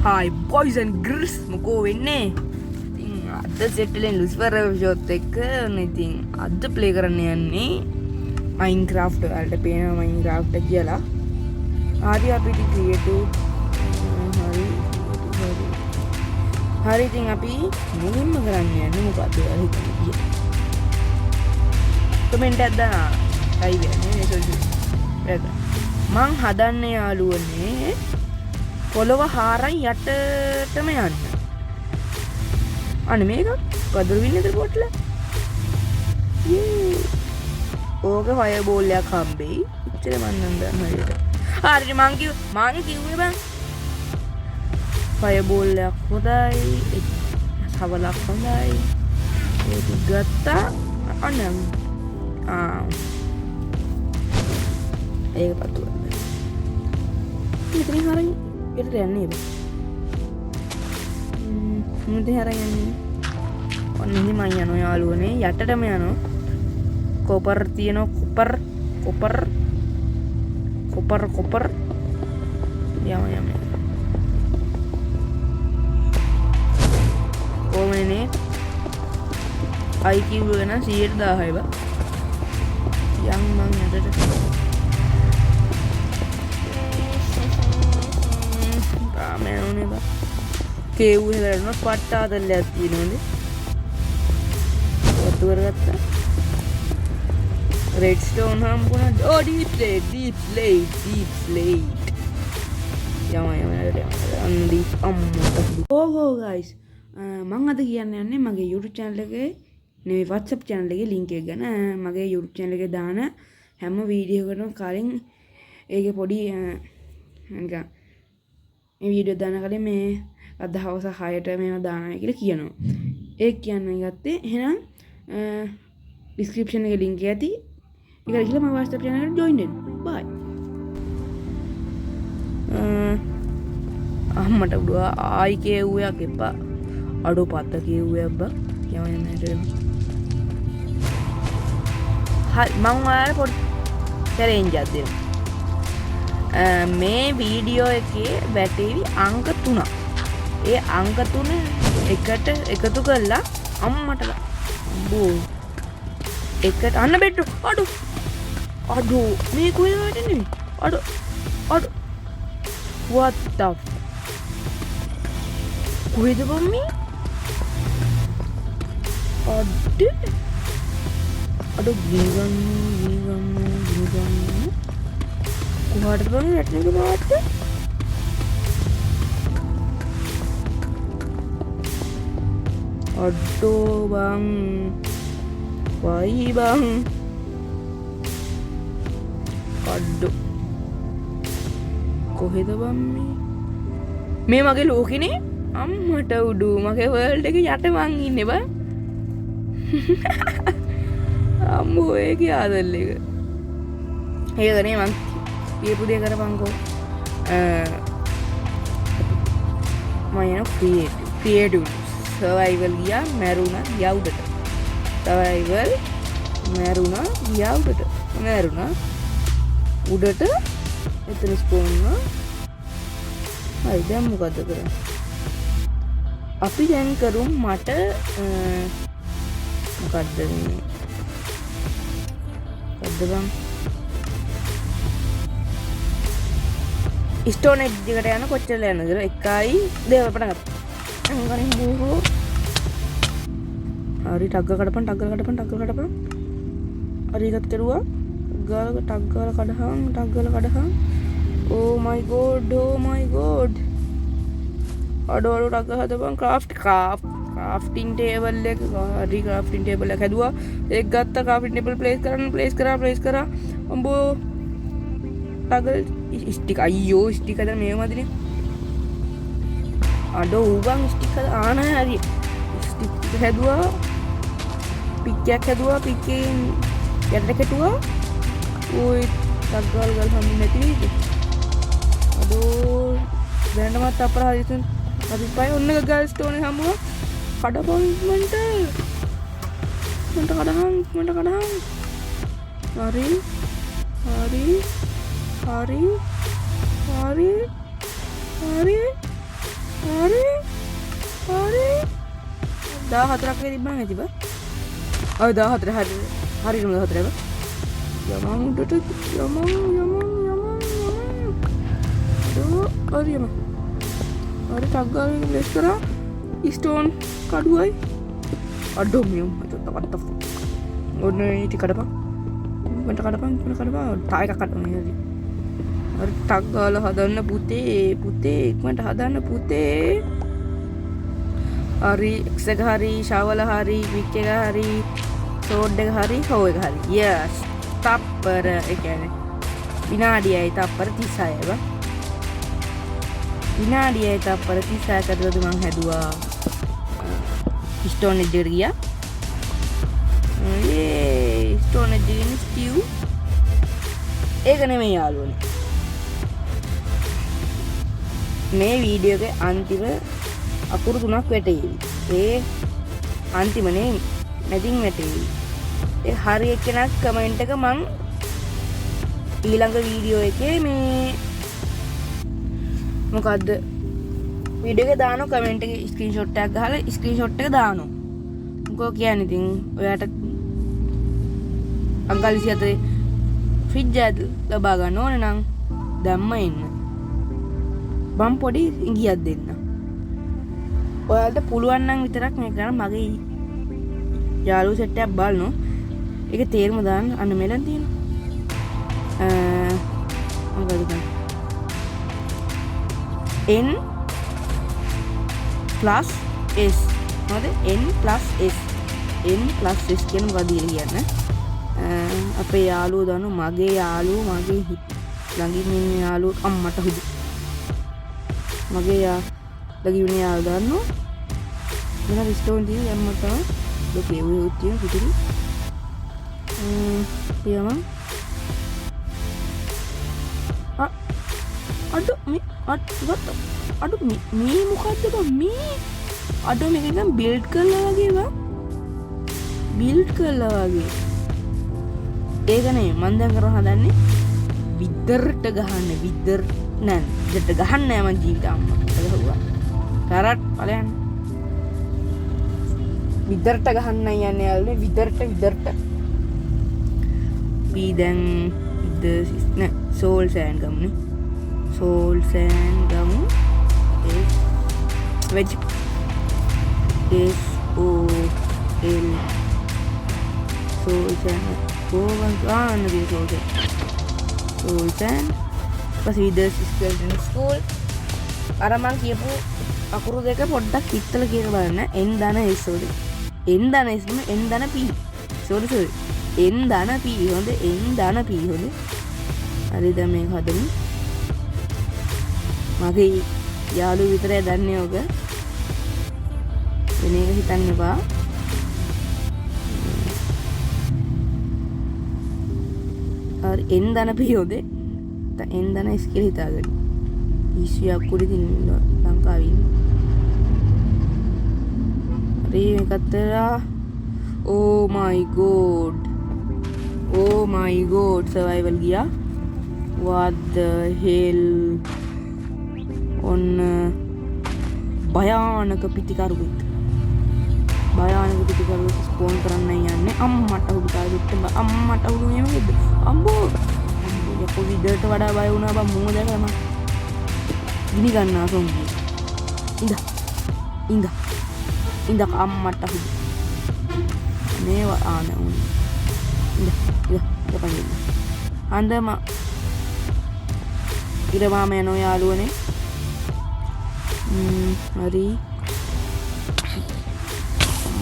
Hi boys and girls මොකෝ වෙන්නේ? ඉතින් අද සෙට්ලෙන් ලුසිෆර් ෂෝත් එක්ක ඉතින් අද ප්ලේ කරන්න යන්නේ Minecraft වලට පේනවා Minecraft කියලා. හරි අපිට ක්‍රියේටිව් හරි ඉතින් අපි මුලින්ම කරන්න යන්නේ මොකද්ද කියලා හිතන්නේ. කමෙන්ට් එකක් දාන්න. හයි වෙන්නේ මේක. මං හදන්නේ යාළුවනේ පොළොව හාරයි යටටම යන්න. අනේ මේක කදරු වින්නද පොට්ටල. ඕක ෆයර් බෝල් එකක් හම්බෙයි. ඉතින් මන් නම් දන්න හරියට. හරි මං කිව්වේ බං. ෆයර් බෝල් එකක් හොදයි. සවලක් හොඳයි. ඒක ගත්තා. අනේ ඒක පතුව. ඉතින් හරි ඉතින් යන්නේ බං. ඉතින් හරි යන්නේ. ඔන්න ඉතින් මම යනවා යාළුවනේ යටටම යනවා. කොපර් තියෙනවා කොපර් යම කොහොමනේ IQ වෙන 100,000යි බං. යම් මං යටට තාමනේ බං. කේව් හැලරන පට්ටාදල්ලයක් තියෙනවනේ. ඔත්තු කරගත්තා. රෙඩ්ස්ටෝන් හම්බුණා. ඕ ඩීප් ස්ලේට්. යම ඕ ගයිස් මම අද කියන්න යන්නේ මගේ YouTube channel එකේ නෙවෙයි WhatsApp channel එකේ link එක ගැන. මගේ YouTube channel එකේ දාන හැම වීඩියෝ එකකටම කලින් ඒකේ පොඩි නිකන් මේ වීඩියෝ දාන කලින් මේ අදහවස 6ට මේවා දානවා කියලා කියනවා. ඒක කියන්න ගත්තේ. එහෙනම් description එකේ link එක ඇති. ඒක ගිහලා මගේ WhatsApp channel එකට join වෙන්න. bye. අම්මට උඩුවා ආයි කේව්වයක් එපා. අඩෝ පත්ත කේව්වයක් බා. යම නේද? හරි මම ඔයාලට පොඩි චැලෙන්ජ් එකක් දෙනවා. මේ වීඩියෝ එකේ වැටේවි අංක 3ක්. ඒ අංක 3 එකට එකතු කරලා අම්මට බෝ එකට අන්න බෙට්ටු අඩෝ මේ කොහෙද වැටෙන්නේ අඩෝ what the කොහෙද බම්මි අඩෝ ගිගන්න කොහාටද බං වැටෙන්නේ කොහාටද අඩෝ බං වයි බං අඩෝ කොහෙද බං මේ මගේ ලෝකෙනේ අම්මට උඩු මගේ වර්ල්ඩ් එකේ යට මං ඉන්නේ බං අම්මෝ ඒකේ ආදල් එක ඒකනේ මං කියපු දේ කරපන්කෝ මම යන ක්‍රියේටිව් සර්වයිවල් ගියා මැරුණා ගියා උඩට සර්වයිවල් මැරුණා උඩට එතන ස්පෝන් වුණා. හරි දැන් මොකද කරන්නේ? අපි දැන් කරුම් මට මොකද්ද මේ බං ස්ටෝන් එජ් එකට යන කොච්චර යනද කියලා 1යි 2 පටන් ගත්තා. අංගනේ බූහෝ හරි ටග්ග කඩපන් හරි එකත් කරුවා ගාල ටග්ගල කඩහන් oh my god අඩෝ ටග්ග හදපන් crafting table එක හරි crafting table එක හැදුවා. ඒක ගත්තා crafting table place කරා අම්බෝ ටගල් ස්ටික් අයියෝ ස්ටික් හදන්න මේවමදිනේ අඩෝ උබන් ස්ටික් ආන හරි ස්ටික් හැදුවා පික්කයක් හැදුවා පික්කෙන් යටට කෙටුවා ඔය ටග්ගල් හම්බුනේ නැති නේද අඩෝ දැනටමත් අපරාධිතුන් හදිපයි ඔන්න ගල් ස්ටෝන් එක හම්බුවා කඩපන් මන්ට කඩහන් හරි හරි 14ක් වගේ තිබ්බනම් ඇති බා. ඔය 14 හරියටම 14 බා. යමන් උඩට යමන්. හරියම. හරි ටක් ගාලා ප්ලේස් කරා. ස්ටෝන් කඩුවයි. අඩෝ මියුම් අතට what the fuck. ඔන්න ඉති කඩපන්. මට කඩපන්. ටා එකක් කඩපන් හරි. හරි ටක් ගාලා හදන්න පුතේ ඉක්මනට හදන්න පුතේ. හරි එක්ස් එක හරි ෂවල හරි ක්වික් එක හරි සෝඩ් එක හරි හෝ එක හරි. yes. තප්පර ඒ කියන්නේ විනාඩියයි තප්පර 36 බා. විනාඩියයි තප්පර 36කට මම හැදුවා. ස්ටෝන් එජ් එකට ගියා. ස්ටෝන් එජ් එකේ ස්ටිව්. ඒක නෙමෙයි යාළුවනේ. මේ වීඩියෝ එකේ අන්තිම අකුරු 3ක් වැටේවි. ඒ අන්තිමනේ මැදින් වැටේවි. ඒ හරි එක්කෙනෙක් කමෙන්ට් එක මං ඊළඟ වීඩියෝ එකේ මේ මොකද්ද වීඩියෝ එකේ දානවා කමෙන්ට් එකේ ස්ක්‍රීන්ෂොට් එකක් ගහලා ස්ක්‍රීන්ෂොට් එක දානවා. මොකෝ කියන්නේ ඉතින් ඔයාට අංකල් 24 ෆ්‍රිජ් එක ලබා ගන්න ඕනේ නම් දැම්ම ඉන්න. මම පොඩි ඉඟියක් දෙන්න. ඔයාලට පුළුවන් නම් විතරක් මේක ගන්න මගේ යාළුවෝ සෙට් එකක් බලනවා. ඒක තේරුම දාන්න අන්න මෙලන් තියෙනවා. මොකද n plus s මොකද n plus s කියන මොකද කියන්නේ අපේ යාළුවෝ දන්නවා මගේ යාළුවෝ මගේ ළඟින් ඉන්න යාළුවෝ අම්මට හුදු මගේ ළඟින් ඉන්න යාළුවෝ දන්නවා මොන රිස්ටෝන් තියෙන යම්මට තමයි ලෝකේ ඔය තියෙන පිටින් පියම අඩු මේ මොකද්ද බං මේ අඩු මේක නිකන් බිල්ඩ් කරලා වගේ ඒක නෙමෙයි මම දැන් කරන් හදන්නේ විද්දරට ගහන්න නෑ විද්දරට ගහන්න නෑ මං ජීවිත අම්මා ගහුවා කරට් ඵලයන් විද්දරට ගහන්න යන්නේ යාළුවනේ විද්දරට අපි දැන් නෑ සෝල් සෑන් ගමුනේ සෝල් සෑන් ගමු වෙජ් SOL සෝල් සෑන් ඕවන් ගන්න දී සෝල් සෑන් පස්සේ විදර්ස් ස්කෙල්ටන් ස්කූල් අර මං කියපු අකුරු දෙක පොඩ්ඩක් ඉත්තල කියලා බලන්න n ධන s වල n ධන s නෙමෙයි n ධන p සෝරි n ධන p හොඳ n ධන p හොඳ හරි දැන් මේක හදමු මගේ යාළුවෝ විතරයි දන්නේ ඔක වෙන එක හිතන්න එපා හරි n ධන p හොඳ n ධන s කියලා හිතාගන්න ඉස්සියක් කුඩි දින ලංකාවේ ඉන්න හරි මේකතරා oh my god survival ගියා what the hell ඔන්න භයානක පිටිකරුවෙක් ස්පෝන් කරන්න යන්නේ අම්මට උඩට අම්මට උඩු නෙමෙයිද අම්බෝ යකෝ විදර්ට වඩා බය වුණා බං මූණ දැකලා මම ගිනි ගන්නවා සොම්බි ඉඳ අම්මට උඩු මේවා ආන උන් ඉඳ අන්දම ඉරමාම යනවා යාළුවනේ හරි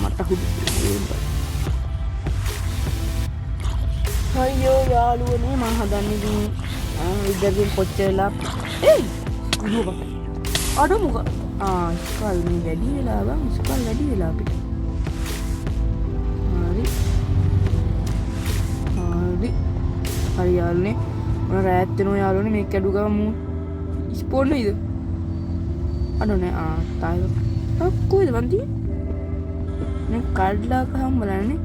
මට හුදු අයියෝ යාළුවනේ මම හදන්නේ ඉතින් විද්‍යාවෙන් කොච්චරලා අඩ මොක ස්කල් මේ වැඩි වෙලා බං ස්කල් වැඩි වෙලා අපිට හරි යාළුවනේ මොන රෑත් වෙනවා යාළුවනේ මේක කැඩු ගම මූ ස්පෝන් නේද අඩ නෑ තායි කොයිද බන්ති මේ කඩලා කහම් බලන්නේ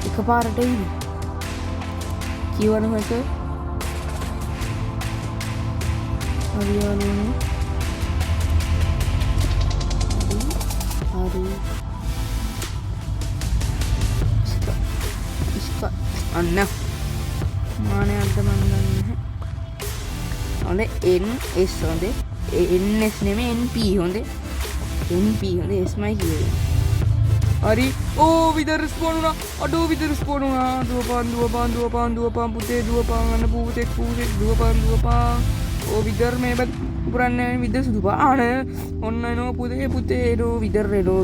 එකපාරට එයි කියවන හොට හරි යාළුවනේ. හරි. ඉස්ක අන්න මානේ අද මන් දන්නේ නැහැ. හොඳේ NS හොඳේ. NS නෙමෙයි NP හොඳේ. NP හොඳේ Sමයි කියන්නේ. හරි. ඕ විතර ස්පෝන් වුණා. අඩෝ විතර ස්පෝන් වුණා. දුවපන් පුතේ දුවපන් අන්න පුතෙක් දුවපන්. ඕ විතර මේ බත් පුරන්නේ විතර සුදු පාන. ඔන්න එනෝ පුතේ එනෝ විතර එනෝ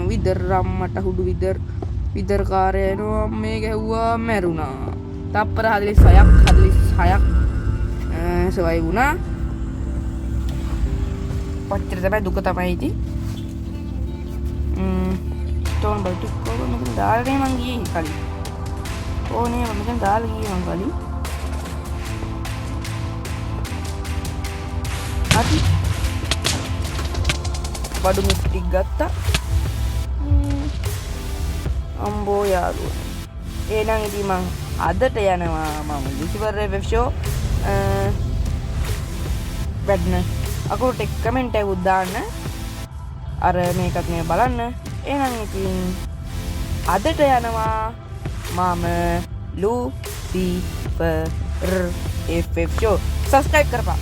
විතර රම්මට හුඩු විතර කාරය එනෝ මේ ගැහුවා මැරුණා. තප්පර 46ක් සවයි වුණා. පච්චර තමයි දුක තමයි ඉතින්. තෝන් බල්ටි කොහොමද මෙතන දාලා මං ගියේ කලින්. ඕනේ මම මෙතන දාලා ගියේ මං කලින්. අපි බඩු මිට්ටික් ගත්තා. අම්බෝ යාළුවා. එහෙනම් ඉතින් මං අදට යනවා මම ලිසිවර් වෙබ් ෂෝ වැඩන අකුරට කමෙන්ට් එකක් දාන්න. අර මේකත් මේ බලන්න. එහෙනම් ඉතින් අදට යනවා මම ලුසිෆර් FF ෂෝ. සබ්ස්ක්‍රයිබ් කරපන්.